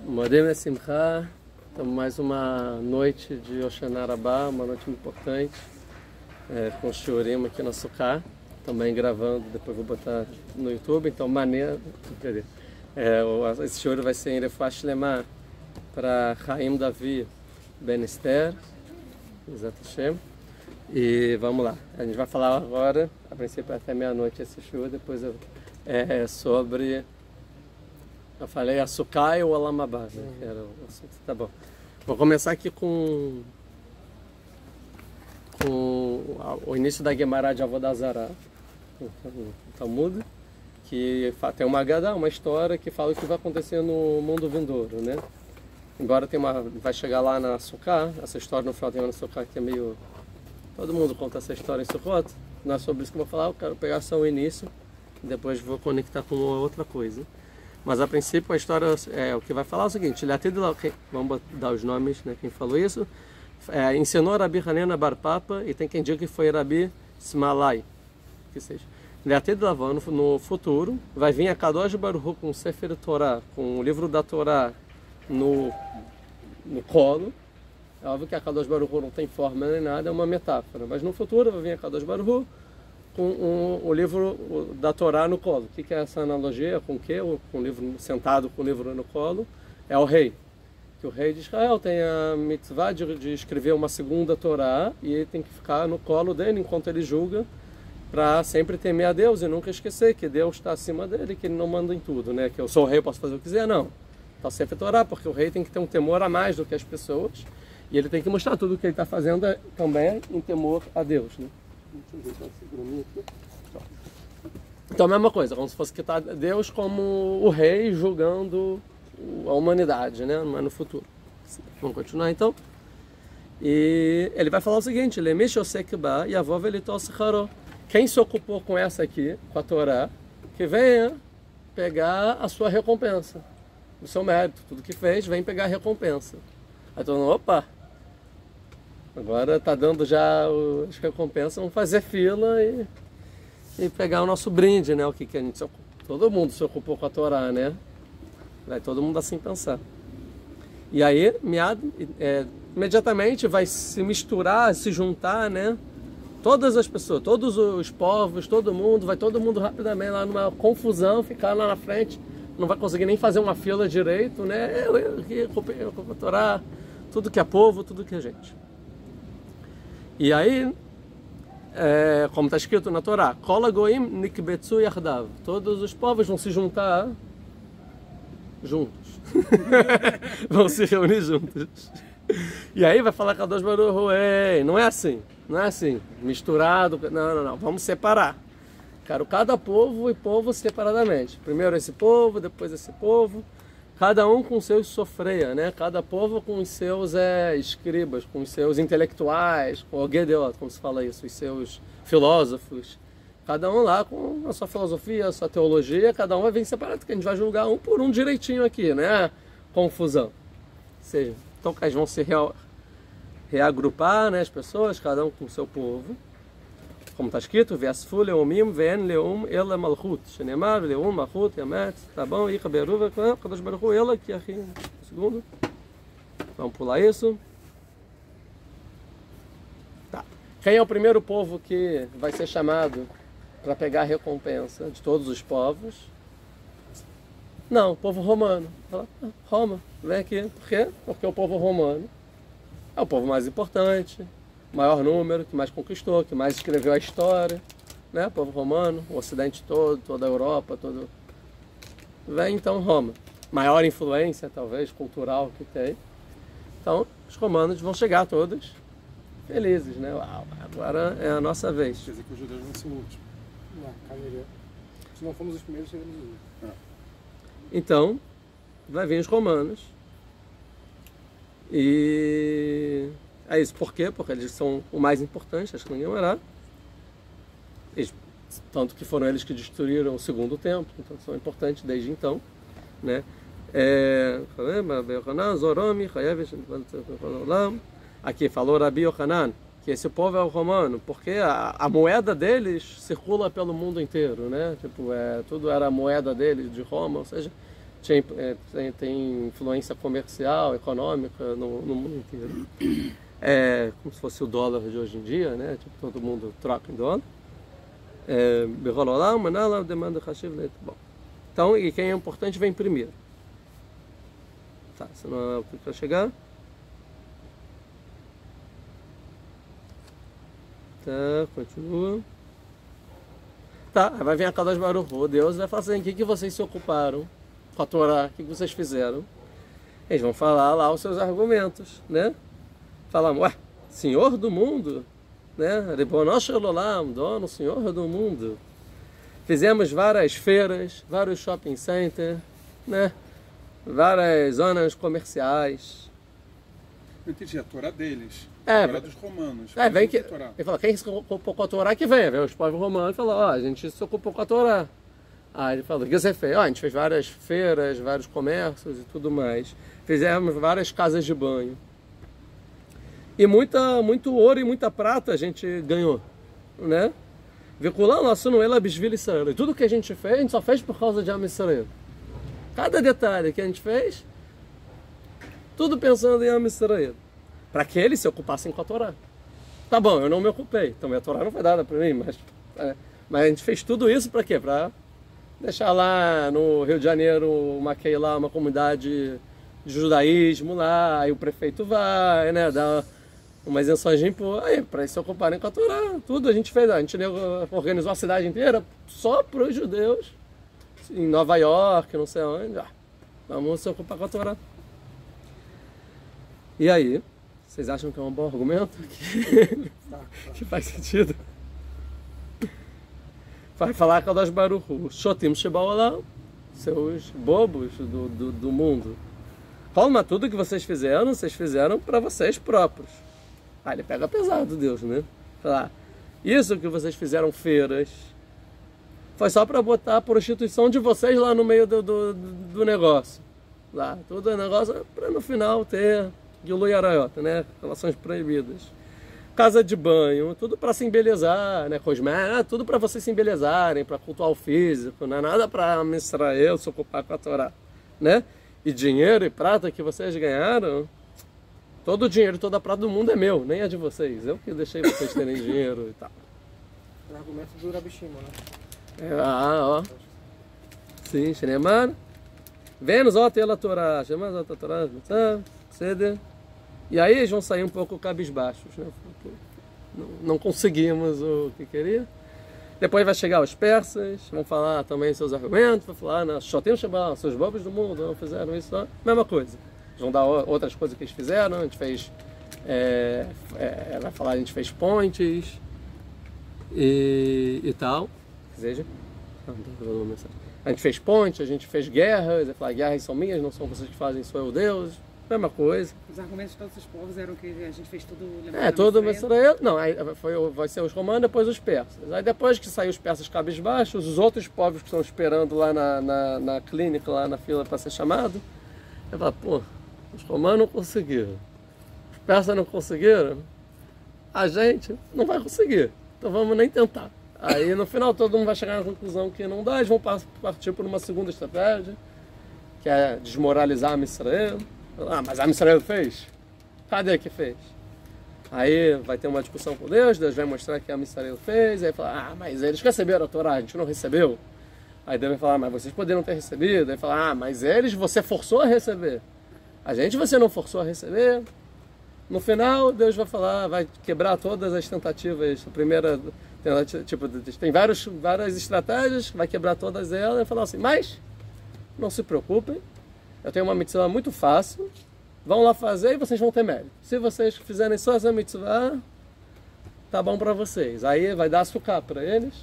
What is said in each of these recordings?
Modem e Simcha, estamos mais uma noite de Hoshana Rabbah, uma noite muito importante, com o Shiurim aqui na Sukkah, também gravando, depois vou botar no YouTube, então maneiro, esse Shiurim vai ser em Refuah Shlema para Chaim Davi Ben Esther, Bezat Hashem, e vamos lá, a gente vai falar agora, a princípio até meia-noite esse Shiurim, depois sobre... Eu falei a Sukkah e o Olam Haba, né? Que era o assunto. Tá bom. Vou começar aqui com o início da Gemara de Avodah Zarah, o Talmud, que tem uma Agadá, uma história que fala o que vai acontecer no mundo vindouro, né? Embora vai chegar lá na Sukkah, essa história no final tem na Sukkah que é meio... Todo mundo conta essa história em Sukkot, não é sobre isso que eu vou falar, eu quero pegar só o início e depois vou conectar com outra coisa. Mas a princípio a história o que vai falar é o seguinte: vamos dar os nomes, né, quem falou isso, ensinou Rabi Hanina Bar Papa, e tem quem diga que foi Rabi Smalai, que seja. No futuro vai vir a Kadosh Baruch Hu com o Sefer Torah, com o livro da Torá no colo. É óbvio que a Kadosh Baruch Hu não tem forma nem nada, é uma metáfora, mas no futuro vai vir a Kadosh Baruch Hu com o livro da Torá no colo. O que é essa analogia? Com o quê? Com o livro sentado com o livro no colo. É o rei. Que o rei de Israel tem a mitzvah de escrever uma segunda Torá e ele tem que ficar no colo dele enquanto ele julga, para sempre temer a Deus e nunca esquecer que Deus está acima dele, que ele não manda em tudo, né? Que eu sou o rei, eu posso fazer o que quiser. Não. Está sempre Torá, porque o rei tem que ter um temor a mais do que as pessoas e ele tem que mostrar tudo o que ele está fazendo também em temor a Deus, né? Então a mesma coisa, como se fosse que está Deus como o rei julgando a humanidade, né? Mas no futuro. Vamos continuar então. E ele vai falar o seguinte: quem se ocupou com essa aqui, com a Torá, que venha pegar a sua recompensa, o seu mérito, tudo que fez, vem pegar a recompensa. Aí todo mundo, opa! Agora está dando já as recompensas, vamos fazer fila e pegar o nosso brinde, né? O que a gente se ocupou. Todo mundo se ocupou com a Torá, né? Vai todo mundo assim pensar. E aí, imediatamente vai se misturar, se juntar, né? Todas as pessoas, todos os povos, todo mundo rapidamente lá numa confusão, ficar lá na frente, não vai conseguir nem fazer uma fila direito, né? Eu com a Torá, tudo que é povo, tudo que é gente. E aí, como está escrito na Torá, Kol hagoyim nikbetzu yachdav, todos os povos vão se juntar juntos, vão se reunir juntos. E aí vai falar Kadosh Baruch Hu, não é assim, misturado, não, vamos separar. Quero cada povo e povo separadamente. Primeiro esse povo, depois esse povo. Cada um com seus sofreia, né? Cada povo com os seus escribas, com os seus intelectuais, com o Gedeot, como se fala isso, os seus filósofos. Cada um lá com a sua filosofia, a sua teologia, cada um vai vir separado, que a gente vai julgar um por um direitinho aqui, né? Confusão. Ou seja, então eles vão se reagrupar, né? As pessoas, cada um com o seu povo. Como está escrito, Ve'asfu leumim ve'en leum ela malchut. Shenemar leum malchut yamet. Tá bom? Icha beruva Kadosh Baruch Hu ela que aqui. Segundo. Vamos pular isso. Tá. Quem é o primeiro povo que vai ser chamado para pegar a recompensa de todos os povos? Não, o povo romano. Roma, vem aqui. Por quê? Porque o povo romano é o povo mais importante, maior número, que mais conquistou, que mais escreveu a história, né? O povo romano, o Ocidente todo, toda a Europa, todo... Vem então Roma. Maior influência, talvez, cultural que tem. Então, os romanos vão chegar todos felizes, né? Uau, agora é a nossa vez. Quer dizer que os judeus vão ser o último. Se não fomos os primeiros, seremos os últimos. Então, vai vir os romanos. E... é isso. Por quê? Porque eles são o mais importante, acho que ninguém verá. Tanto que foram eles que destruíram o segundo templo, então são importantes desde então, né? Aqui falou Rabi Yohanan, que esse povo é o romano, porque a moeda deles circula pelo mundo inteiro, né? Tipo, tudo era a moeda deles de Roma, ou seja, tem influência comercial, econômica no mundo inteiro. É como se fosse o dólar de hoje em dia, né? Tipo, todo mundo troca em dólar. Bom, então, e quem é importante vem primeiro. Tá, senão é o que vai chegar. Tá, continua. Tá, vai vir a Kadosh Baruch Hu, Deus vai falar assim, o que vocês se ocuparam com a Torá, o que vocês fizeram? Eles vão falar lá os seus argumentos, né? Falar, ué, Senhor do mundo, né? Ribono shel olam, dono, Senhor do mundo. Fizemos várias feiras, vários shopping centers, né? Várias zonas comerciais. Eu entendi, a Torá deles. A Torá dos romanos. Vem que, ele fala, quem se ocupou com a Torá que vem, os povos romanos falam, a gente se ocupou com a Torá. Aí ele falou, o que você fez? A gente fez várias feiras, vários comércios e tudo mais. Fizemos várias casas de banho. E muito ouro e muita prata a gente ganhou, né? Vinculando nosso no Ela Bisvil Israel. Tudo que a gente só fez por causa de Am Israel. Cada detalhe que a gente fez, tudo pensando em Am Israel. Para que eles se ocupassem com a Torá. Tá bom, eu não me ocupei, então minha Torá não foi dada para mim, mas a gente fez tudo isso para quê? Para deixar lá no Rio de Janeiro uma comunidade de judaísmo lá, aí o prefeito vai, né, dá umas isenções de imposto, aí para eles se ocuparem com a Torá, tudo a gente fez, a gente organizou a cidade inteira só para os judeus, em Nova York, não sei onde, vamos se ocupar com a Torá. E aí? Vocês acham que é um bom argumento? Que faz sentido? Vai falar com Kadosh Baruch Hu, Shotim Shebaolam, seus bobos do mundo. Calma, tudo que vocês fizeram para vocês próprios. Aí ele pega pesado, Deus, né? Falar, isso que vocês fizeram feiras, foi só para botar a prostituição de vocês lá no meio do negócio. Lá, todo o negócio para no final ter Gilui Arayot, né? Relações proibidas. Casa de banho, tudo para se embelezar, né? Cosméticos, tudo para vocês se embelezarem, para cultuar o físico, não é nada para Israel se ocupar com a Torá, né? E dinheiro e prata que vocês ganharam, todo o dinheiro, toda a prata do mundo é meu, nem é de vocês. Eu que deixei vocês terem dinheiro e tal. O argumento do Rabi Shimon, né? Ó. Sim, Shneimar. Vênus, ó, tela Torá. Shneimar, ó, Torá. Ceder. E aí eles vão sair um pouco cabisbaixos, né? Não conseguimos o que queria. Depois vai chegar os persas, vão falar também seus argumentos, vão falar, só tem seus bobos do mundo, não fizeram isso, não. Mesma coisa. Eles vão dar outras coisas que eles fizeram, a gente fez, vai falar, a gente fez pontes e tal. Seja, a gente fez pontes, a gente fez guerras, vai falar, guerras são minhas, não são vocês que fazem, sou eu Deus. Mesma coisa. Os argumentos de todos os povos eram que a gente fez tudo... Todo Israel. Não, aí vai ser os romanos, depois os persas. Aí depois que sair os persas cabisbaixos, os outros povos que estão esperando lá na clínica, lá na fila para ser chamado, vai falar, pô, os romanos não conseguiram, os persas não conseguiram, a gente não vai conseguir, então vamos nem tentar. Aí no final todo mundo vai chegar na conclusão que não dá, eles vão partir por uma segunda estratégia, que é desmoralizar a Israel. Mas a Israel fez? Cadê que fez? Aí vai ter uma discussão com Deus, Deus vai mostrar que a Israel fez, aí fala, mas eles receberam a Torá, a gente não recebeu. Aí Deus vai falar, mas vocês poderiam ter recebido. Aí fala, mas eles você forçou a receber. A gente você não forçou a receber. No final, Deus vai falar, vai quebrar todas as tentativas. A primeira tentativa, tipo, tem várias estratégias, vai quebrar todas elas e falar assim, mas não se preocupem. Eu tenho uma mitzvah muito fácil, vão lá fazer e vocês vão ter mérito. Se vocês fizerem só essa mitzvah, tá bom para vocês. Aí vai dar açúcar para eles.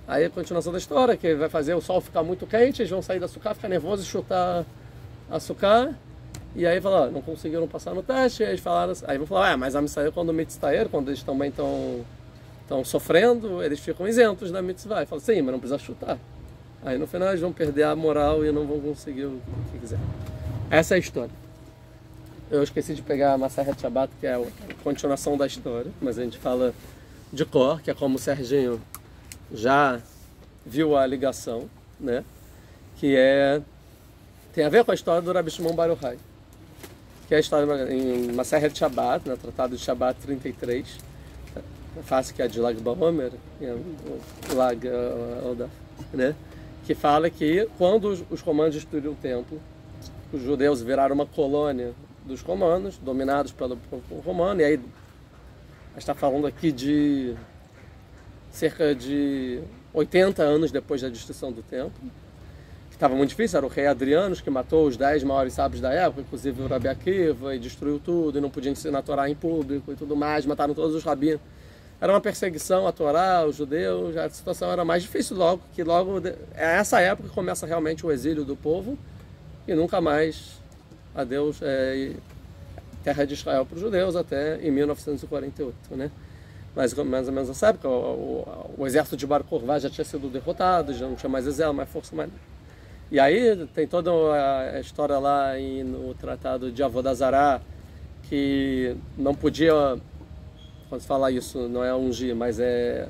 Aí a continuação da história, que vai fazer o sol ficar muito quente, eles vão sair do açúcar, ficar nervosos e chutar açúcar. E aí falar, não conseguiram passar no teste, aí eles falaram, aí vão falar, mas a mitzvah quando o mitzvah, quando eles também estão sofrendo, eles ficam isentos da mitzvah. E fala, sim, mas não precisa chutar. Aí no final eles vão perder a moral e não vão conseguir o que quiser. Essa é a história. Eu esqueci de pegar a Maseret Shabbat, que é a continuação da história, mas a gente fala de cor, que é como o Serginho já viu a ligação, né? Que é tem a ver com a história do Rabi Shimon Bar Yochai, que é a história em Masechet Shabbat, no Tratado de Shabbat 33, fácil que é de Lag Baomer, Lag Odaf, né? Que fala que quando os romanos destruíram o templo, os judeus viraram uma colônia dos romanos, dominados pelo povo romano, e aí a gente está falando aqui de cerca de 80 anos depois da destruição do templo, que estava muito difícil, era o rei Adriano que matou os 10 maiores sábios da época, inclusive o Rabi Akiva, e destruiu tudo, e não podia ensinar a Torá em público e tudo mais, mataram todos os rabinos. Era uma perseguição à Torá, os judeus, a situação era mais difícil logo é essa época que começa realmente o exílio do povo, e nunca mais a Deus terra de Israel para os judeus até em 1948, né? Mas mais ou menos nessa época o exército de Bar Kokhba já tinha sido derrotado, já não tinha mais exército, mais força, mais... E aí tem toda a história lá no Tratado de Avodah Zará, que não podia, quando se fala isso, não é ungir, mas é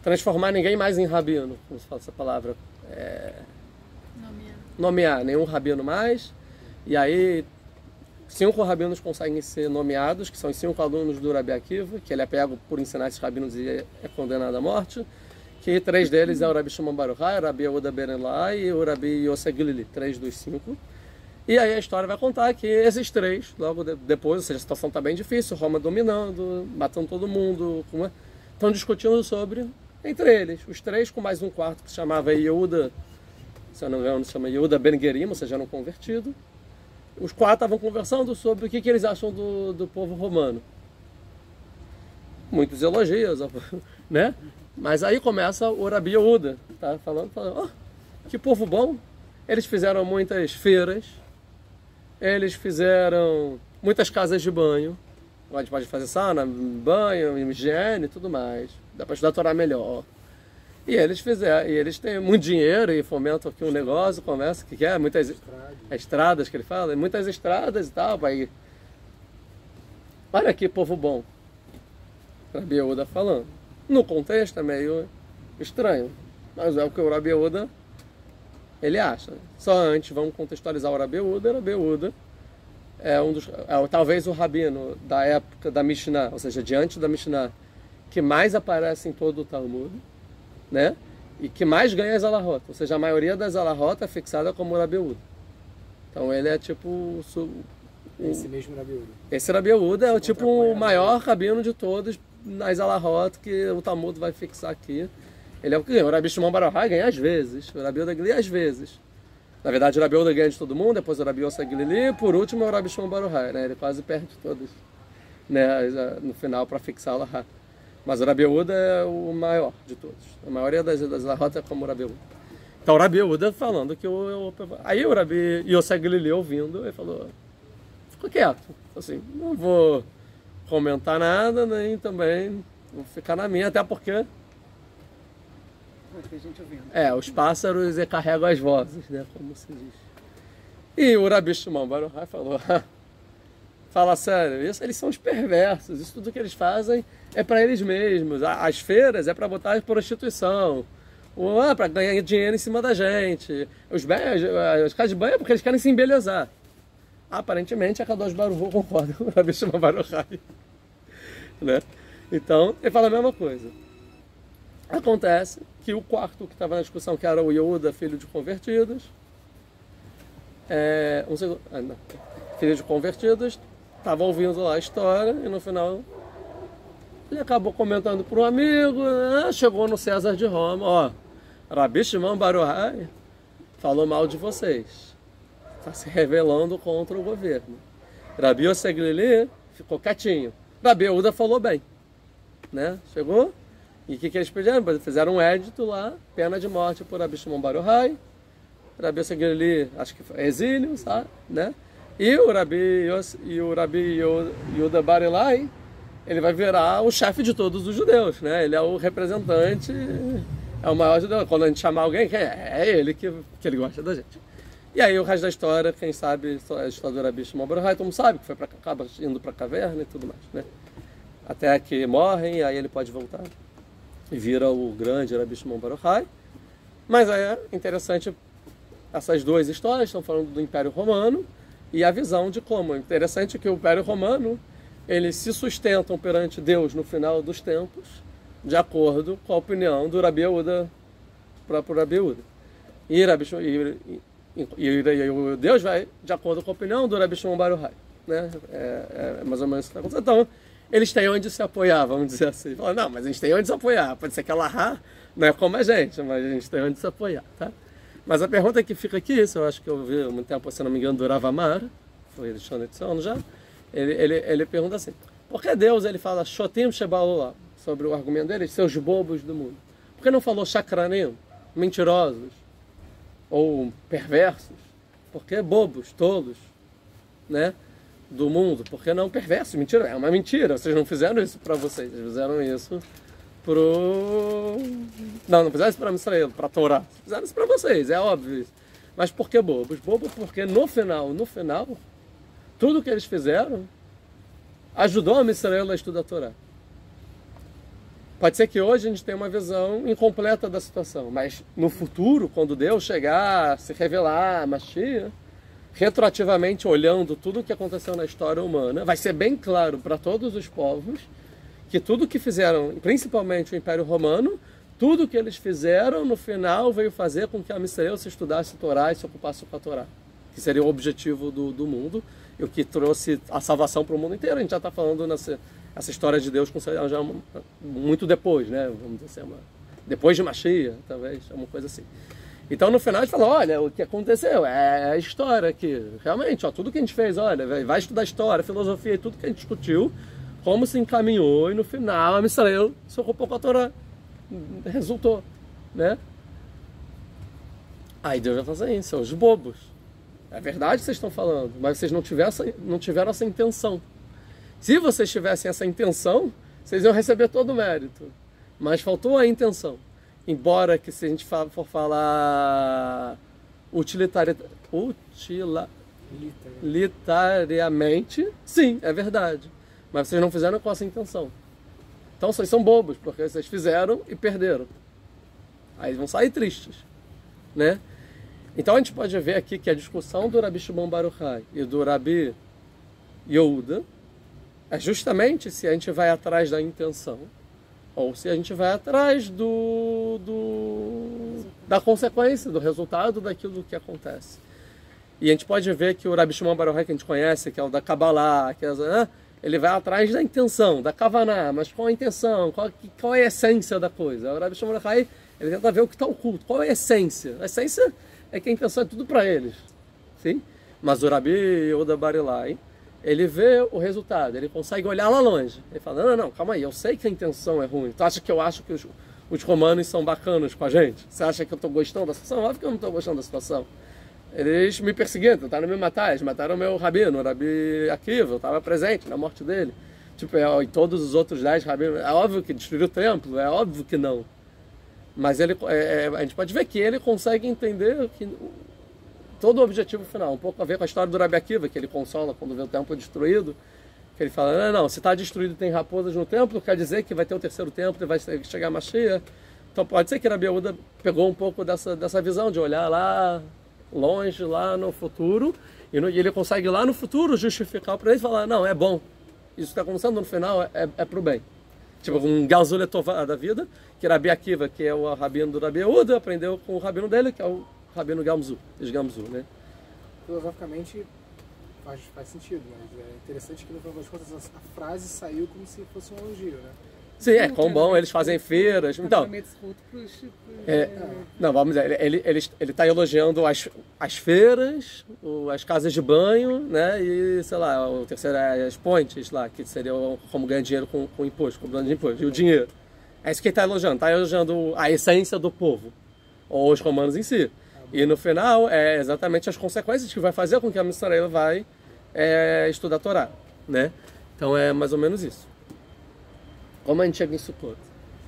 transformar ninguém mais em rabino, como se fala essa palavra, nomear nenhum rabino mais. E aí 5 rabinos conseguem ser nomeados, que são os 5 alunos do Rabi Akiva, que ele é pego por ensinar esses rabinos e é condenado à morte, que 3 deles é o Rabi Shimon Bar Yochai, o Rabi Yehuda Ben Elai e o Rabi Yosef Glili, 3 dos 5. E aí a história vai contar que esses 3, logo depois, ou seja, a situação está bem difícil, Roma dominando, matando todo mundo, estão discutindo sobre, entre eles, os 3 com mais um quarto que se chamava Yehuda, se eu não me engano, se chama Yehuda Ben Gerim, ou seja, eram convertidos. Os 4 estavam conversando sobre o que eles acham do povo romano. Muitos elogios, né? Mas aí começa o Rabi Yehuda, tá falando, que povo bom. Eles fizeram muitas feiras, eles fizeram muitas casas de banho. A gente pode fazer sauna, banho, higiene e tudo mais. Dá para estudar a Torá melhor. E eles fizeram, e eles têm muito dinheiro e fomentam aqui um negócio, começa, que é muitas estradas que ele fala, muitas estradas e tal. Aí, olha que povo bom. Rabi Yehuda falando. No contexto é meio estranho, mas é o que o Rabi Yehuda ele acha. Só antes, vamos contextualizar o Rabi Yehuda. O Rabi Yehuda é talvez o rabino da época da Mishnah, ou seja, diante da Mishnah, que mais aparece em todo o Talmud, né? E que mais ganha as alahot, ou seja, a maioria das alahot é fixada como Rabi Yehuda. Então ele é tipo esse mesmo Rabi Yehuda. Esse Rabi Yehuda é o tipo o maior rabino de todos nas alahot que o Talmud vai fixar aqui. Ele é o que ganha. O Rabi Shimon Bar Yochai ganha às vezes, o Rabi Yehuda ganha às vezes. Na verdade, o Rabi Yehuda ganha de todo mundo, depois o Rabi Yosef Glili, por último é o Rabi Shimon Bar Yochai, né? Ele quase perde todos, né? No final para fixar o alahot. Mas o Rabi Yehuda é o maior de todos. A maioria das alahot é como o Rabi Yehuda. Então o Rabi Yehuda falando que aí o Rabi Yosef Glili ouvindo, ele falou, ficou quieto, assim, não vou comentar nada, nem também vou ficar na minha, até porque os pássaros carregam as vozes, né, como se diz. E o Rabi Shimon Bar Yochai falou, fala sério, eles são os perversos, isso tudo que eles fazem é para eles mesmos, as feiras é para botar em prostituição, para ganhar dinheiro em cima da gente, os casas de banho é porque eles querem se embelezar. Aparentemente a Kadosh Baruch Hu concorda com o Rabi Shimon Bar Yochai, né? Então ele fala a mesma coisa. Acontece que o quarto que estava na discussão, que era o Yehuda, filho de convertidos, filho de convertidos, estava ouvindo lá a história e no final ele acabou comentando para um amigo, chegou no César de Roma, Rabi Shimon Bar Yochai falou mal de vocês, está se rebelando contra o governo. Rabi Yosef Glili ficou quietinho, Rabi Yehuda falou bem, né? Chegou, e o que eles pediram? Fizeram um édito lá, pena de morte por Rabi Shimon Bar Yochai, Rabi Yosef Glili, acho que foi exílio, sabe, né? E o Rabi Yehuda Bar Elai, ele vai virar o chefe de todos os judeus, né? Ele é o representante, é o maior judeu. Quando a gente chamar alguém, é ele que ele gosta da gente. E aí o resto da história, quem sabe, a história do Rabi Shimon Bar Yochai, todo mundo sabe, que acaba indo para a caverna e tudo mais, né? Até que morrem, e aí ele pode voltar. E vira o grande Rabi Shimon Bar Yochai. Mas aí é interessante essas duas histórias estão falando do Império Romano e a visão de como. Interessante que o Império Romano, eles se sustentam perante Deus no final dos tempos, de acordo com a opinião do Rabi Yehuda, próprio Rabi Yehuda. E Deus vai de acordo com a opinião do Rabi Shimon Bar Yochai, né? É mais ou menos isso que está acontecendo. Então, eles têm onde se apoiar, vamos dizer assim. Fala, não, mas a gente tem onde se apoiar. Pode ser que a Lahá não é como a gente, mas a gente tem onde se apoiar, tá? Mas a pergunta que fica aqui, isso eu acho que eu vi há muito tempo, se não me engano, do Rav Amar, foi de Shonetson já, ele pergunta assim, por que Deus ele fala Shotim Shebalolá, sobre o argumento dele, seus bobos do mundo? Por que não falou Shakranim, mentirosos, ou perversos? Por que bobos, tolos, né, do mundo? Por que não perversos? Mentira, é uma mentira, vocês não fizeram isso para vocês, vocês fizeram isso não fizeram isso para Israel, para a Torá. Fizeram isso para vocês, é óbvio isso. Mas por que bobos? Bobos porque no final, tudo que eles fizeram ajudou a Israel a estudar a Torá. Pode ser que hoje a gente tenha uma visão incompleta da situação, mas no futuro, quando Deus chegar, se revelar, Mashiach, retroativamente olhando tudo o que aconteceu na história humana, vai ser bem claro para todos os povos que tudo que fizeram, principalmente o Império Romano, tudo que eles fizeram no final veio fazer com que a Israel se estudasse a Torá e se ocupasse com a Torá, que seria o objetivo do mundo e o que trouxe a salvação para o mundo inteiro. A gente já está falando essa história de Deus já muito depois, né? Vamos dizer assim, depois de Mashiach, talvez, uma coisa assim. Então no final a gente fala, olha, o que aconteceu é a história aqui, realmente, ó, tudo que a gente fez, olha, vai estudar história, filosofia e tudo que a gente discutiu, como se encaminhou e no final a Israel se ocupou com a Torá. Resultou, né? Aí Deus vai fazer isso, são os bobos. É verdade que vocês estão falando, mas vocês não tiveram essa intenção. Se vocês tivessem essa intenção, vocês iam receber todo o mérito. Mas faltou a intenção. Embora que se a gente for falar utilitariamente, sim, é verdade. Mas vocês não fizeram com essa intenção. Então vocês são bobos, porque vocês fizeram e perderam. Aí vão sair tristes, né? Então a gente pode ver aqui que a discussão do Rabi Shimon Bar Yochai e do Rabi Yehuda é justamente se a gente vai atrás da intenção ou se a gente vai atrás da consequência, do resultado daquilo que acontece. E a gente pode ver que o Rabi Shimon Bar Yochai que a gente conhece, que é o da Kabbalah, ele vai atrás da intenção, da Kavaná, mas qual a intenção, qual é a essência da coisa? O Rabi Shimon Bar Yochai, ele tenta ver o que está oculto, qual é a essência? A essência é que a intenção é tudo para eles, sim? Mas o Rabi Yehuda Bar Ilai, ele vê o resultado, ele consegue olhar lá longe. Ele fala, não, calma aí, eu sei que a intenção é ruim. Tu acha que eu acho que os romanos são bacanas com a gente? Você acha que eu estou gostando da situação? Óbvio que eu não estou gostando da situação. Eles me perseguiram, tentaram me matar, eles mataram o meu rabino, o Rabi Akiva, eu estava presente na morte dele. Tipo, e todos os outros 10 rabinos, é óbvio que destruiu o templo, é óbvio que não. Mas ele, a gente pode ver que ele consegue entender que todo o objetivo final, um pouco a ver com a história do Rabi Akiva, que ele consola quando vê o templo destruído, que ele fala, não, se está destruído e tem raposas no templo, quer dizer que vai ter o terceiro templo e vai chegar a Mashiach. Então pode ser que Rabi Yehuda pegou um pouco dessa visão de olhar lá longe, lá no futuro, e ele consegue lá no futuro justificar para ele e falar, não, é bom, isso está acontecendo no final, é para o bem. Tipo, um Gazul Letová da vida, que Rabi Akiva, que é o rabino do Rabi Yehuda, aprendeu com o rabino dele, que é o rabino Gamzu, né? Filosoficamente faz sentido, mas é interessante que no final das contas a frase saiu como se fosse um elogio, né? Sim, quão bom, eles fazem feiras. Então, não, vamos dizer, ele está elogiando as feiras, as casas de banho, né? E, sei lá, o terceiro é as pontes lá, que seria como ganhar dinheiro com imposto, cobrando de imposto. E o dinheiro. É isso que ele está elogiando a essência do povo, ou os romanos em si. E no final, é exatamente as consequências que vai fazer com que a Israel vai estudar a Torá, né? Então é mais ou menos isso. Como a gente chega em Sukkot?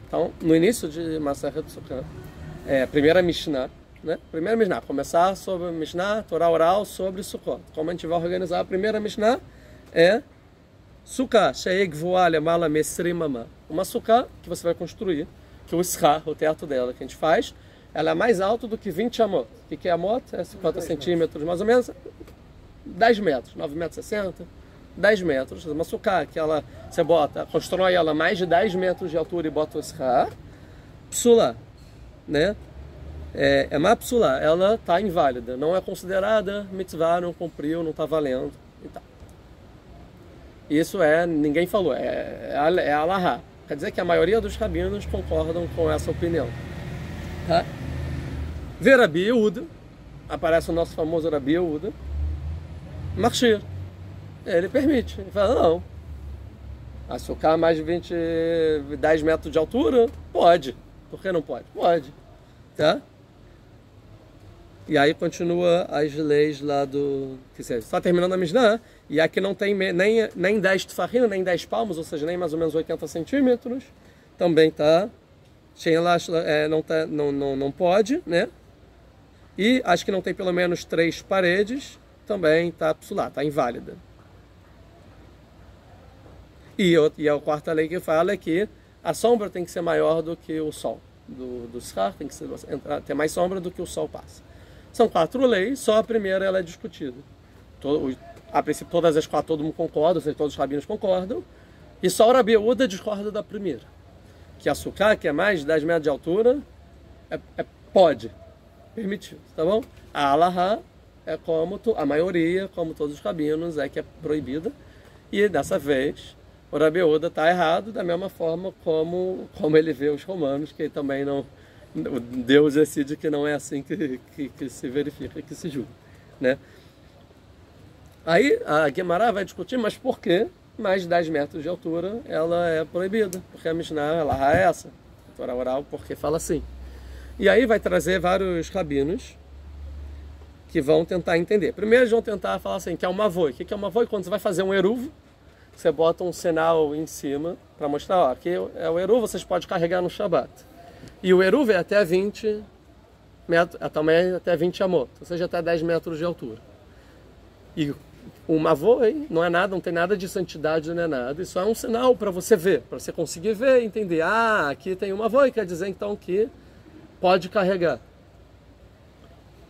Então, no início de Masechet Sukkot, primeira Mishnah, né? Primeira Mishnah, começar sobre a Mishnah, Torá oral sobre Sukkot. Como a gente vai organizar a primeira Mishnah é Sukkah, She'eh Gvuah Lemala Mesrim Amah. Uma Sukkah que você vai construir, que o Ishar, o teto dela que a gente faz, ela é mais alta do que 20 amot. O que é amot? É 50 centímetros, mais ou menos, 10 metros, 9,60 metros, 10 metros. Uma suká que ela, você bota, constrói ela mais de 10 metros de altura e bota o schar, psulá, né? É uma psulá, ela está inválida, não é considerada mitzvah, não cumpriu, não está valendo e tal. Isso ninguém falou, é alahá. Quer dizer que a maioria dos rabinos concordam com essa opinião. Tá? Vê Rabi Yehuda, aparece o nosso famoso Rabi Yehuda, Marshir. Ele permite, ele fala, não, açúcar mais de 10 metros de altura, pode. Por que não pode? Pode. Tá? E aí continua as leis lá do... Só terminando a Mishnah, e aqui não tem nem 10 tefahim, nem 10 palmos, ou seja, nem mais ou menos 80 centímetros. Também tá... não pode, né? E acho que não tem pelo menos 3 paredes, também tá psulá, tá inválida. E a quarta lei que fala é que a sombra tem que ser maior do que o sol. Do schar tem que ter mais sombra do que o sol passa. São 4 leis, só a primeira ela é discutida. A princípio todas as 4 todo mundo concorda, ou seja, todos os rabinos concordam, e só o Rabi Yehuda discorda da primeira. Que a suká, que é mais de 10 metros de altura, pode, permitido, tá bom? A alahá é como a maioria, como todos os rabinos, que é proibida, e dessa vez o Rabi Yehuda está errado, da mesma forma como ele vê os romanos, que também não... Deus decide que não é assim que se verifica, que se julga, né? Aí a Guemará vai discutir, mas por que mais de 10 metros de altura ela é proibida? Porque a Mishnah ela é essa, a Torá oral, porque fala assim. E aí vai trazer vários rabinos que vão tentar entender. Primeiro eles vão tentar falar assim, que é uma avoi. O que é uma avoi? Quando você vai fazer um eruv, você bota um sinal em cima para mostrar, ó, que é o eruv, vocês podem carregar no Shabat. E o eruv é até 20 metros, também até 20 amot, ou seja, até 10 metros de altura. E uma avoi não é nada, não tem nada de santidade, não é nada. Isso é um sinal para você ver, para você conseguir ver, entender. Ah, aqui tem uma avoi, quer dizer então que pode carregar.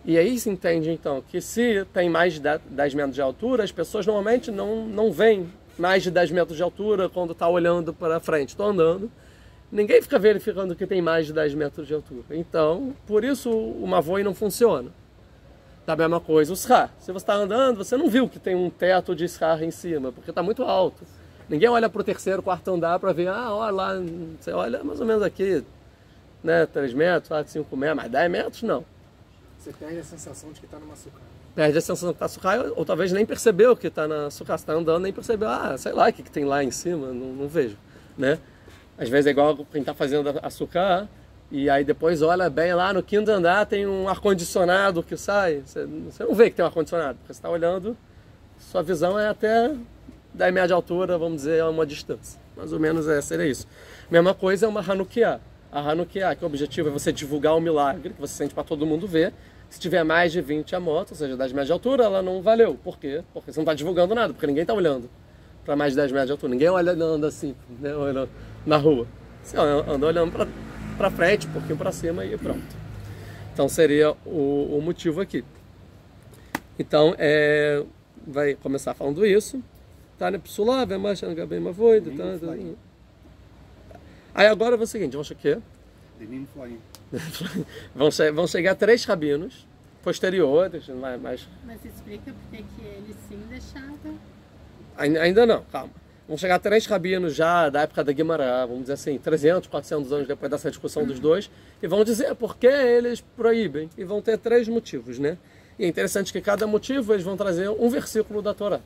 E aí se entende então que se tem mais de 10 metros de altura, as pessoas normalmente não veem mais de 10 metros de altura quando está olhando para frente. Estou andando. Ninguém fica verificando que tem mais de 10 metros de altura. Então, por isso uma avoi não funciona. Da mesma coisa o schar. Se você está andando, você não viu que tem um teto de schar em cima, porque está muito alto. Ninguém olha para o terceiro, quarto andar para ver, olha lá, você olha mais ou menos aqui, né, 3 metros, 4, 5 metros, mas 10 metros não. Você perde a sensação de que está numa suká. Perde a sensação de que está suká, ou talvez nem percebeu que está na suká. Você está andando, nem percebeu, sei lá o que tem lá em cima, não vejo, né? Às vezes é igual quem está fazendo a suká, e aí depois olha bem lá no 5º andar, tem um ar-condicionado que sai. Você não vê que tem um ar-condicionado, porque você está olhando, sua visão é até 10 metros de altura, vamos dizer, a uma distância. Mais ou menos seria isso. Mesma coisa é uma Hanukkah. A Hanukkah, que o objetivo é você divulgar um milagre, que você sente para todo mundo ver. Se tiver mais de 20 amot, ou seja, 10 metros de altura, ela não valeu. Por quê? Porque você não está divulgando nada, porque ninguém está olhando para mais de 10 metros de altura. Ninguém anda assim, né, olhando na rua. Você anda olhando para frente, um pouquinho para cima e pronto. Então seria o motivo aqui. Então, vai começar falando isso. Tá, né, psulá, vem mais, bem uma voida. Aí agora é o seguinte, vamos checar. Vão chegar 3 rabinos posteriores, mas explica por que eles sim deixavam. Ainda não, calma. Vão chegar 3 rabinos já da época da Guemará, vamos dizer assim, 300, 400 anos depois dessa discussão dos dois, e vão dizer por que eles proíbem. E vão ter 3 motivos, né? E é interessante que cada motivo eles vão trazer um versículo da Torá,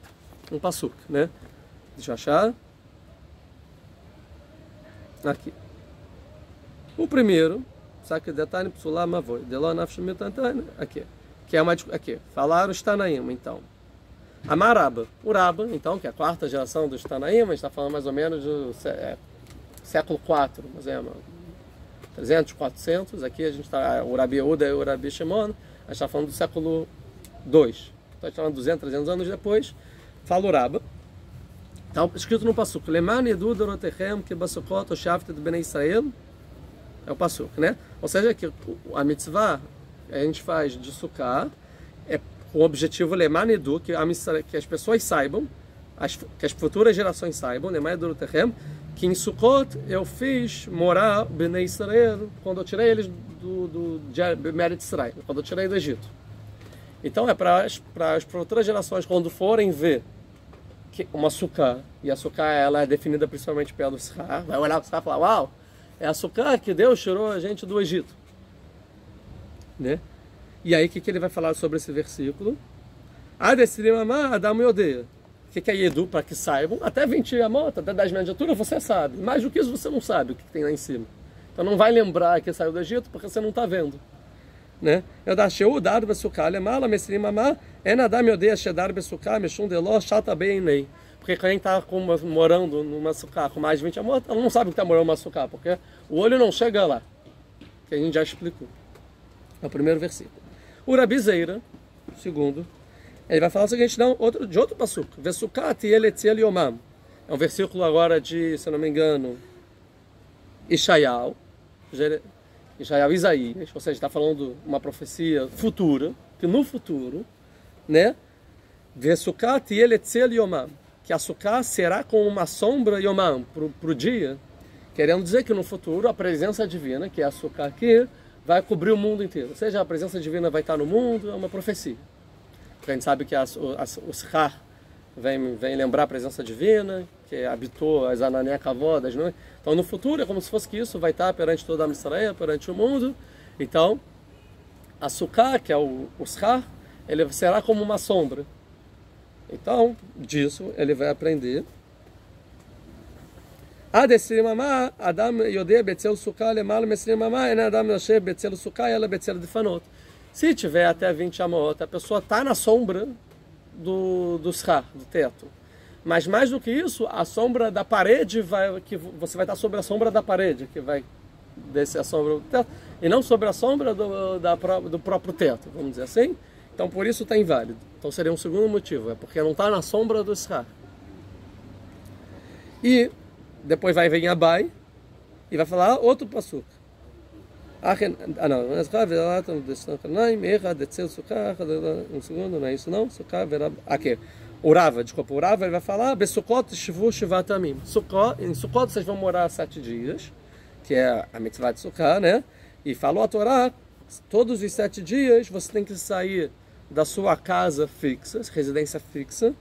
um passuk, né? Deixa eu achar. Aqui. O primeiro, saque detalhe psulá mavoi, deló nafshmitantane, aqui. Que é uma aqui. Falaram os Tanaíma, então. Amaraba, o Raba, então, que é a 4ª geração dos Tanaíma, a gente está falando mais ou menos do século IV, mas 300, 400. Aqui a gente está, o Rabi Yehuda e o Rabi Shimon, a gente está falando do século II. Então a gente está falando 200, 300 anos depois, fala o Raba. Está escrito no Passuk, Leman Yedu Dorotechem que Basukot o Shaftet Bnei Israel, é o Passuk, né? Ou seja, que a mitzvah a gente faz de Sukkah com o objetivo Lemanidu, que as pessoas saibam, que as futuras gerações saibam, Lemanidu Terem, que em Sukkot eu fiz morar Bnei Israel quando eu tirei eles do Meretz Israel, quando eu tirei do Egito. Então é para as futuras gerações, quando forem ver uma Sukkah, e a Sukkah ela é definida principalmente pelo Shar, vai olhar para o Shar e falar, uau, é a Sukkah que Deus tirou a gente do Egito. Né? E aí o que ele vai falar sobre esse versículo? Adam e odeia. O que é Yedu? Para que saibam, até 20 amot, até 10 metros de altura você sabe, mais do que isso você não sabe o que tem lá em cima. Então não vai lembrar que saiu do Egito porque você não está vendo. Né? Eu dasheu dado besuká lemala mesrim mamá enadam odeia shedar besuká meshum deló chata beinei. Porque quem está morando numa suká com mais de 20 amot, ela não sabe que está morando numa suká, porque o olho não chega lá. Que a gente já explicou. É o primeiro versículo. O Rabi Zeira, segundo, ele vai falar o seguinte, de outro passuco. Vesukati eletziel yomam. É um versículo agora de, se eu não me engano, Ishaiah, Isaías, ou seja, está falando uma profecia futura, que no futuro, né? Vesukati eletziel yomam. Que a Sukkah será como uma sombra yomam, para o dia, querendo dizer que no futuro a presença divina, que é a Sukkah aqui, vai cobrir o mundo inteiro. Ou seja, a presença divina vai estar no mundo, é uma profecia. Porque a gente sabe que o Shar vem lembrar a presença divina, que habitou as Anané Kavodas. Né? Então, no futuro, é como se fosse que isso vai estar perante toda a Israel, perante o mundo. Então, a Sukkah, que é o Shar, ele será como uma sombra. Então, disso ele vai aprender. Se tiver até 20 amot, a pessoa está na sombra do shar, do teto. Mas mais do que isso, a sombra da parede, que você vai estar sobre a sombra da parede, que vai descer a sombra do teto, e não sobre a sombra do próprio teto, vamos dizer assim. Então por isso está inválido. Então seria um segundo motivo, é porque não está na sombra do shar. E depois vai vir Abai e vai falar outro passuco. Um segundo, não é isso não? Aqui. O Rava ele vai falar em Sukkot vocês vão morar 7 dias, que é a mitzvah de Sukkah, né? E falou a Torá, todos os 7 dias você tem que sair da sua casa fixa, residência fixa,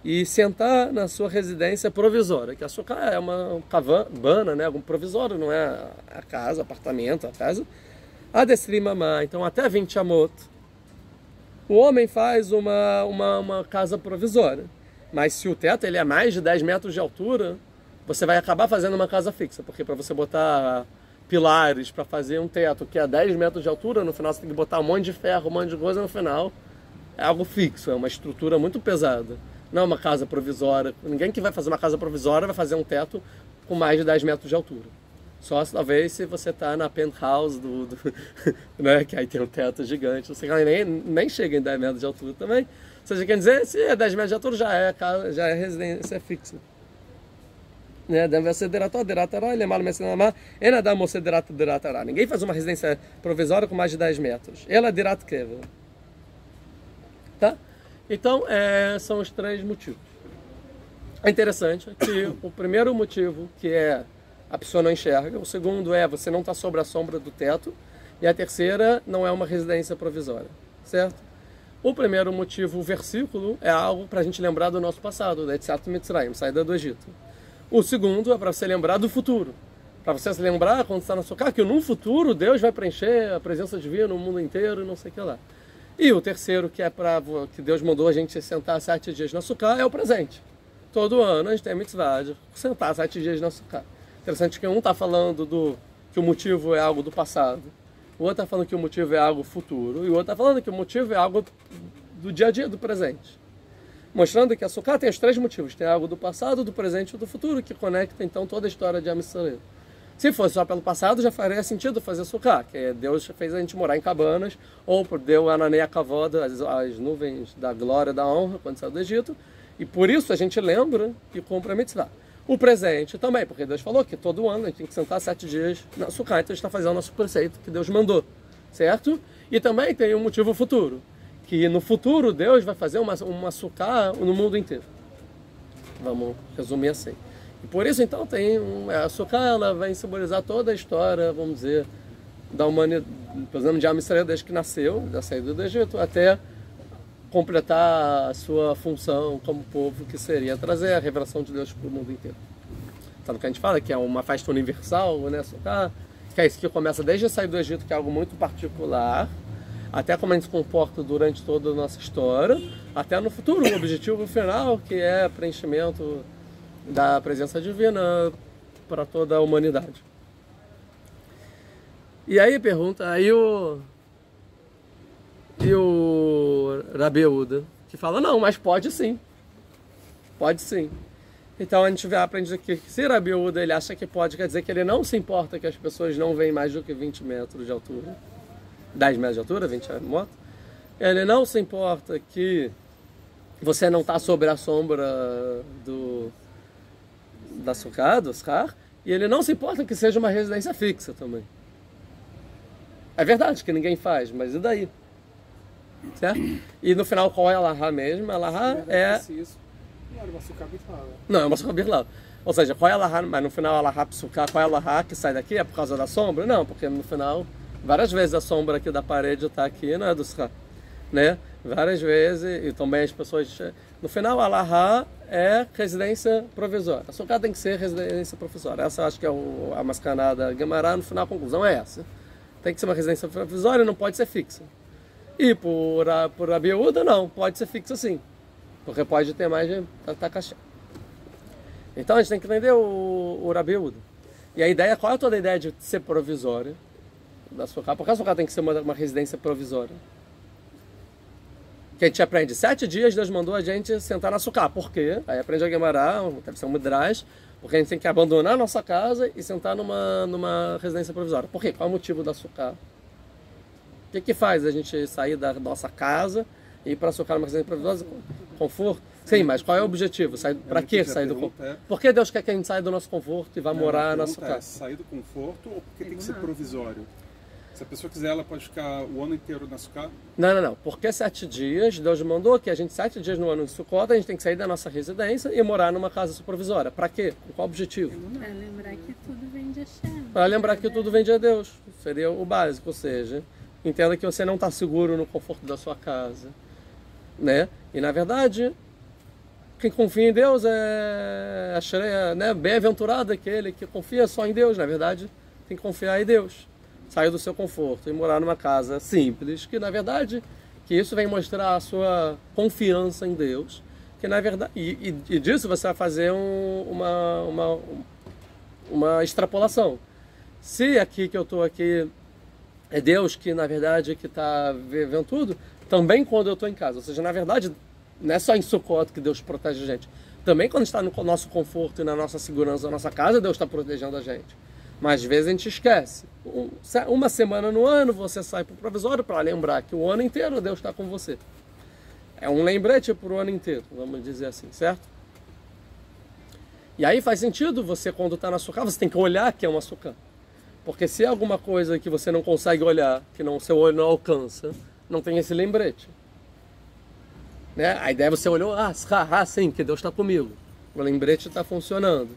e sentar na sua residência provisória, que a sua casa é uma cabana, né, algum provisório, não é a casa, apartamento, a casa. A desrimamá, então até 20 amot, o homem faz uma casa provisória. Mas se o teto ele é mais de 10 metros de altura, você vai acabar fazendo uma casa fixa, porque para você botar pilares para fazer um teto que é 10 metros de altura, no final você tem que botar um monte de ferro, um monte de coisa, no final é algo fixo, é uma estrutura muito pesada. Não é uma casa provisória. Ninguém que vai fazer uma casa provisória vai fazer um teto com mais de 10 metros de altura. Só talvez se você está na penthouse né, que aí tem um teto gigante. Você nem chega em 10 metros de altura também. Ou seja, quer dizer, se é 10 metros de altura já é residência fixa. Ninguém faz uma residência provisória com mais de 10 metros. Ela é dirat keva. Tá? Então, são os 3 motivos. É interessante que o primeiro motivo, que é a pessoa não enxerga, o segundo é você não está sobre a sombra do teto, e a terceira não é uma residência provisória, certo? O primeiro motivo, o versículo, é algo para a gente lembrar do nosso passado, da Yetziat Mitzrayim, saída do Egito. O segundo é para você lembrar do futuro, para você se lembrar quando está na sua casa, que no futuro Deus vai preencher a presença divina no mundo inteiro e não sei o que lá. E o terceiro, que é que Deus mandou a gente sentar 7 dias na Sukkah, é o presente. Todo ano a gente tem a mitzvah de sentar 7 dias na Sukkah. Interessante que um está falando que o motivo é algo do passado, o outro está falando que o motivo é algo futuro, e o outro está falando que o motivo é algo do dia a dia, do presente. Mostrando que a Sukkah tem os 3 motivos, tem algo do passado, do presente e do futuro, que conecta então toda a história de Am Yisrael. Se fosse só pelo passado, já faria sentido fazer Sukkah, que Deus fez a gente morar em cabanas, ou deu Ananei a Kavoda, as nuvens da glória, da honra, quando saiu do Egito, e por isso a gente lembra e cumpre a mitzvah. O presente também, porque Deus falou que todo ano a gente tem que sentar 7 dias na Sukkah, então a gente está fazendo o nosso preceito que Deus mandou, certo? E também tem um motivo futuro, que no futuro Deus vai fazer uma Sukkah no mundo inteiro. Vamos resumir assim. E por isso então a Sukkah, ela vai simbolizar toda a história, vamos dizer, da humanidade, por exemplo, de Israel desde que nasceu, da saída do Egito, até completar a sua função como povo, que seria trazer a revelação de Deus para o mundo inteiro. Sabe o que a gente fala? Que é uma festa universal, né? Sukkah, que é isso que começa desde a saída do Egito, que é algo muito particular, até como a gente se comporta durante toda a nossa história, até no futuro, o objetivo final, que é preenchimento da presença divina para toda a humanidade. E aí pergunta, e o Rabi Yehuda, que fala, não, mas pode sim. Pode sim. Então a gente aprende aqui que se Rabi Yehuda ele acha que pode, quer dizer que ele não se importa que as pessoas não veem mais do que 20 metros de altura. 10 metros de altura, 20 metros de moto. Ele não se importa que você não está sobre a sombra da Sukkah, do Schar, e ele não se importa que seja uma residência fixa também. É verdade que ninguém faz, mas e daí? Certo? E no final, qual é a Alahá mesmo? A Alahá é... Isso. Não era uma Sukkah Birlau, né? Não, é uma Sukkah Birlau. Ou seja, qual é a Alahá? Mas no final, a Alahá Psukkah, qual é a Alahá que sai daqui? É por causa da sombra? Não, porque no final, várias vezes a sombra aqui da parede está aqui, não é do Schar, né? Várias vezes, e também as pessoas... No final, a Alahá é residência provisória. A Sukkah tem que ser residência provisória. Essa eu acho que é a mascanada Gemara. No final, a conclusão é essa. Tem que ser uma residência provisória e não pode ser fixa. E por Rabi Yehuda, não, pode ser fixa sim. Porque pode ter mais de Takashá. Então a gente tem que entender o Rabi Yehuda. E a ideia, qual é toda a ideia de ser provisória da Sukkah? Porque a Sukkah tem que ser uma residência provisória. Que a gente aprende 7 dias, Deus mandou a gente sentar na Sukkah. Por quê? Aí aprende a Gemara, deve ser um Midrash, porque a gente tem que abandonar a nossa casa e sentar numa residência provisória. Por quê? Qual é o motivo da Sukkah? O que faz a gente sair da nossa casa e ir para a Sukkah numa residência provisória? Conforto? Sim, mas qual é o objetivo? Para que sair do conforto? Por que Deus quer que a gente saia do nosso conforto e vá morar na Sukkah? Sair do conforto ou porque tem que ser provisório? Se a pessoa quiser, ela pode ficar o ano inteiro na Sukkah? Não. Porque 7 dias, Deus mandou que a gente, 7 dias no ano de Sukkot, a gente tem que sair da nossa residência e morar numa casa provisória. Para quê? Com qual objetivo? Para lembrar que tudo vem de Hashem. Para lembrar que tudo vem de Deus. Seria o básico, ou seja, entenda que você não está seguro no conforto da sua casa, né? E na verdade, quem confia em Deus né, bem-aventurado aquele que confia só em Deus. Na verdade, tem que confiar em Deus. Sair do seu conforto e morar numa casa simples, que na verdade, que isso vem mostrar a sua confiança em Deus, que na verdade, e disso você vai fazer uma extrapolação. Se aqui que eu estou aqui é Deus que na verdade que está vendo tudo, também quando eu estou em casa, ou seja, na verdade não é só em Sukkot que Deus protege a gente, também quando está no nosso conforto e na nossa segurança, na nossa casa, Deus está protegendo a gente. Mas às vezes a gente esquece. Uma semana no ano você sai para o provisório para lembrar que o ano inteiro Deus está com você. É um lembrete para o ano inteiro, vamos dizer assim, certo? E aí faz sentido você, quando está na Sukkah, você tem que olhar que é uma Sukkah. Porque se é alguma coisa que você não consegue olhar, que seu olho não alcança, não tem esse lembrete. Né? A ideia é você olhar, sim, que Deus está comigo. O lembrete está funcionando.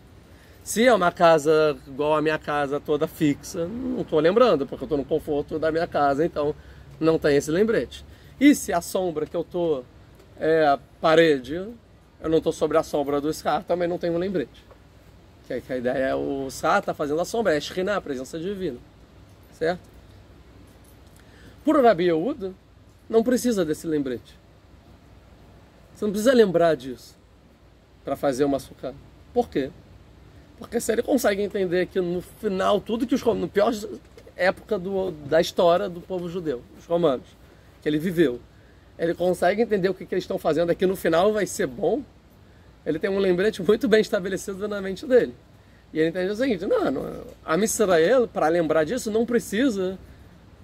Se é uma casa igual a minha casa, toda fixa, não estou lembrando, porque eu estou no conforto da minha casa, então não tem esse lembrete. E se a sombra que eu estou é a parede, eu não estou sobre a sombra do Schar, também não tenho um lembrete. Que a ideia é o Schar está fazendo a sombra, é a Shekhinah, a presença divina. Certo? Por Rabi Yehuda, não precisa desse lembrete. Você não precisa lembrar disso para fazer uma Sukkah. Por quê? Porque se ele consegue entender que no final, tudo que no pior época da história do povo judeu, os romanos, que ele viveu, ele consegue entender o que eles estão fazendo aqui no final vai ser bom, ele tem um lembrete muito bem estabelecido na mente dele. E ele entende o seguinte, a Israel, para lembrar disso, não precisa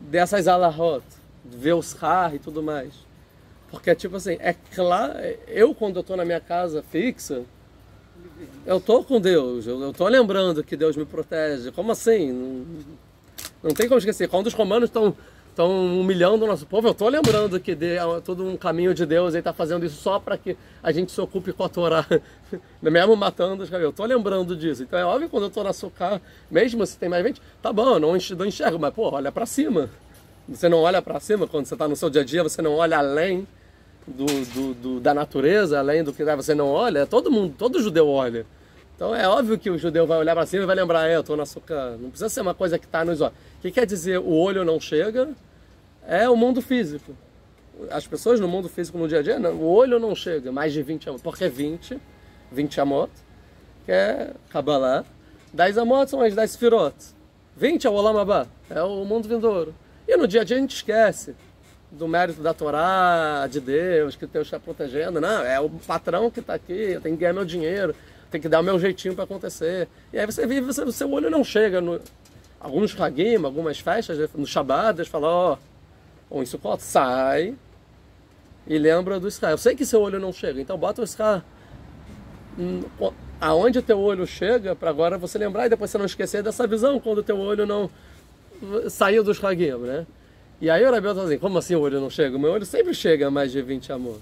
dessas alahot, de ver os Schar e tudo mais. Porque, tipo assim, é claro, quando eu estou na minha casa fixa, Eu tô com Deus, eu tô lembrando que Deus me protege. Como assim? Não tem como esquecer. Quando os romanos estão humilhando o nosso povo, eu tô lembrando que é todo um caminho de Deus, ele está fazendo isso só para que a gente se ocupe com a Torá, mesmo matando os caras. Eu tô lembrando disso. Então é óbvio que quando eu tô na Sukkah, mesmo se tem mais gente, tá bom, eu não enxergo, mas pô, olha para cima. Você não olha para cima quando você está no seu dia a dia, você não olha além da natureza, além do que você não olha. Todo judeu olha. Então é óbvio que o judeu vai olhar para cima e vai lembrar, eu estou na Sukkah. Não precisa ser uma coisa que está nos olhos. O que quer dizer o olho não chega? É o mundo físico. As pessoas no mundo físico, no dia a dia, não, o olho não chega mais de 20 amot. Porque é 20 amot, que é Kabbalah. 10 amot são as 10 sefirot. 20 é o Olam Haba, é o mundo vindouro. E no dia a dia a gente esquece do mérito da Torá, de Deus, que Deus está protegendo. Não, é o patrão que está aqui, eu tenho que ganhar meu dinheiro, tenho que dar o meu jeitinho para acontecer. E aí você vive, o seu olho não chega. Alguns hagim, algumas festas, no Shabbat, eles falam, ou em Sukkot, sai e lembra do Israel. Eu sei que seu olho não chega, então bota o Israel aonde o teu olho chega, para agora você lembrar e depois você não esquecer dessa visão, quando o teu olho não saiu dos hagim, né? E aí o Rabi fala assim, como assim o olho não chega? O meu olho sempre chega a mais de 20 amot.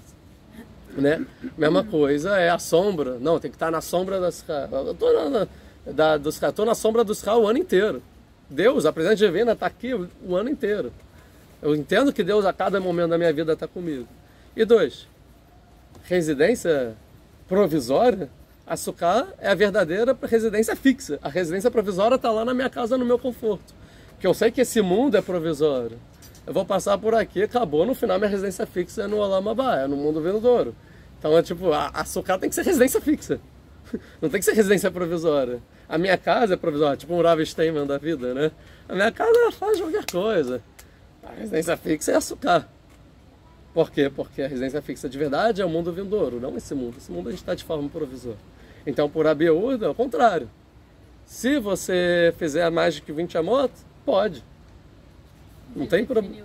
Né? Mesma coisa é a sombra. Não, tem que estar na sombra da Sukkah. Eu estou na sombra do Sukkah o ano inteiro. Deus, a presença divina, está aqui o ano inteiro. Eu entendo que Deus a cada momento da minha vida está comigo. E 2, residência provisória. A Sukkah é a verdadeira residência fixa. A residência provisória está lá na minha casa, no meu conforto. Porque eu sei que esse mundo é provisório. Eu vou passar por aqui, acabou, no final minha residência fixa é no Olam Haba, é no mundo vindouro. Então é tipo, a Sukkah tem que ser residência fixa. Não tem que ser residência provisória. A minha casa é provisória, tipo um Rav Steinman da vida, né? A minha casa faz qualquer coisa. A residência fixa é a Sukkah. Por quê? Porque a residência fixa de verdade é o mundo vindouro, não esse mundo. Esse mundo a gente está de forma provisória. Então por Rabi Yehuda é o contrário. Se você fizer mais de que 20 amot, pode. Não tem problema.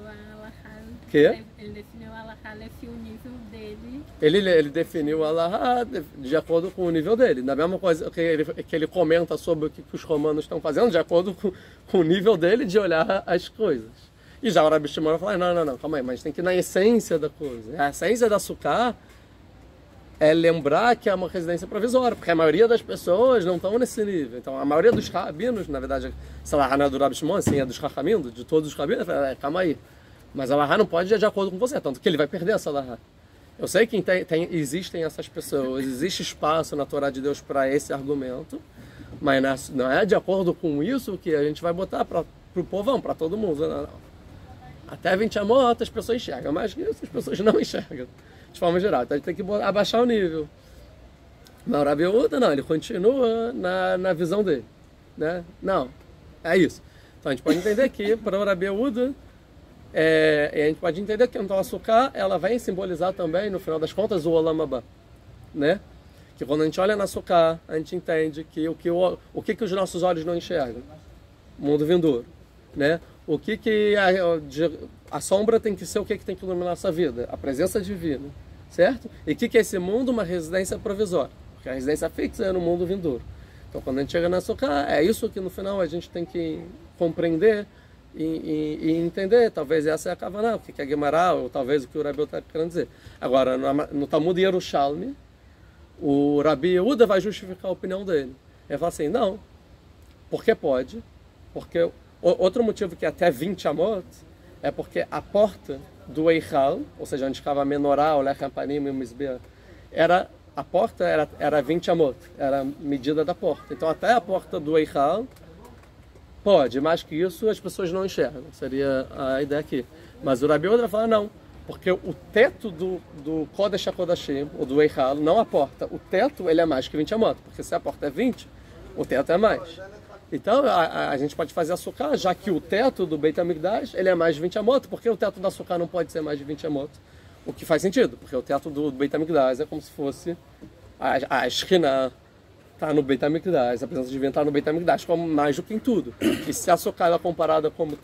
Ele definiu a Alahá, o nível dele. Ele definiu a Alahá de acordo com o nível dele. Da mesma coisa que ele comenta sobre o que os romanos estão fazendo, de acordo com o nível dele de olhar as coisas. E já o Rabi Shimon fala, não, calma aí, mas tem que ir na essência da coisa. A essência da Sukkah é lembrar que é uma residência provisória, porque a maioria das pessoas não estão nesse nível. Então, a maioria dos rabinos, na verdade, sei lá, não é do Rabi Shimon, assim, é dos Chachamim, de todos os rabinos, calma aí. Mas a Alahá não pode ir de acordo com você, tanto que ele vai perder essa Alahá. Eu sei que existem essas pessoas, existe espaço na Torá de Deus para esse argumento, mas não é de acordo com isso que a gente vai botar para o povão, para todo mundo. Não. Até 20 amot as pessoas enxergam, mas isso as pessoas não enxergam, de forma geral. Então a gente tem que abaixar o nível. Mas o Rabi Yehuda, não, ele continua na visão dele. Né? Não, é isso. Então a gente pode entender que para o Rabi Yehuda, a gente pode entender que então a Sukkah, ela vai simbolizar também, no final das contas, o Olam Haba. Né? Que quando a gente olha na Sukkah, a gente entende que o que os nossos olhos não enxergam? O mundo vindouro. Né? O que a sombra tem que ser, o que tem que iluminar a nossa vida? A presença divina, certo? E o que é esse mundo? Uma residência provisória, porque a residência fixa é no mundo vindouro. Então quando a gente chega na Sukkah, é isso que no final a gente tem que compreender e entender. Talvez essa é a Kavaná, o que é Guemará, ou talvez o que o Rabi está querendo dizer. Agora, no Talmud Yerushalmi, o Rabi Yehuda vai justificar a opinião dele. Ele fala assim, não, porque pode, porque... Outro motivo que é até 20 amot é porque a porta do Eichal, ou seja, onde ficava a menorá, o lechem panim e o mizbeach, a porta era 20 amot, era a medida da porta. Então até a porta do Eichal pode, mais que isso as pessoas não enxergam, seria a ideia aqui. Mas o Rabi Yehuda fala não, porque o teto do Kodesh HaKodashim, ou do Eichal, não a porta, o teto ele é mais que 20 amot, porque se a porta é 20, o teto é mais. Então, a gente pode fazer a Sukkah, já que o teto do Beit HaMikdash, ele é mais de 20 amot, porque o teto da Sukkah não pode ser mais de 20 amot. O que faz sentido, porque o teto do Beit HaMikdash é como se fosse a Shekhinah, está no Beit HaMikdash, a presença divina está no Beit HaMikdash como mais do que em tudo. E se a Sukkah ela é comparada como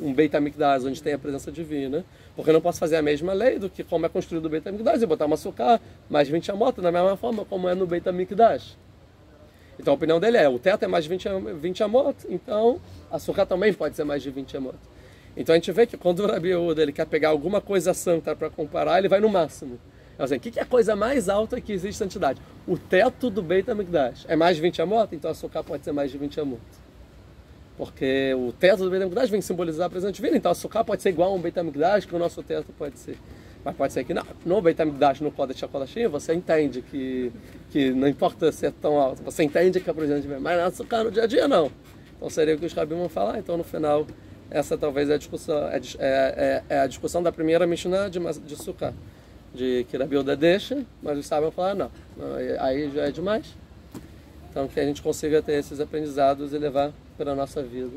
um Beit HaMikdash, onde tem a presença divina, porque eu não posso fazer a mesma lei do que como é construído o Beit HaMikdash e botar uma Sukkah mais 20 amot da mesma forma como é no Beit HaMikdash. Então a opinião dele é, o teto é mais de 20 amot, então a Sukkah também pode ser mais de 20 amot. Então a gente vê que quando o Rabi Yehuda ele quer pegar alguma coisa santa para comparar, ele vai no máximo. Então, assim, o que é a coisa mais alta que existe na santidade? O teto do Beit HaMikdash é mais de 20 amot, então a Sukkah pode ser mais de 20 amot. Porque o teto do Beit HaMikdash vem simbolizar a presença divina, então a Sukkah pode ser igual a um Beit HaMikdash, que o nosso teto pode ser. Mas pode ser que não. No Beit HaMikdash, no Kodesh HaKodashim, você entende que não importa ser tão alto, você entende que a presença divina, mas na Sukkah no dia a dia não. Então seria o que os Rabim vão falar, então no final essa talvez é a discussão, a discussão da primeira Mishnah de Sukkah. De que Rabi Yehuda deixa, mas os sábios falar não, aí já é demais. Então que a gente consiga ter esses aprendizados e levar para a nossa vida.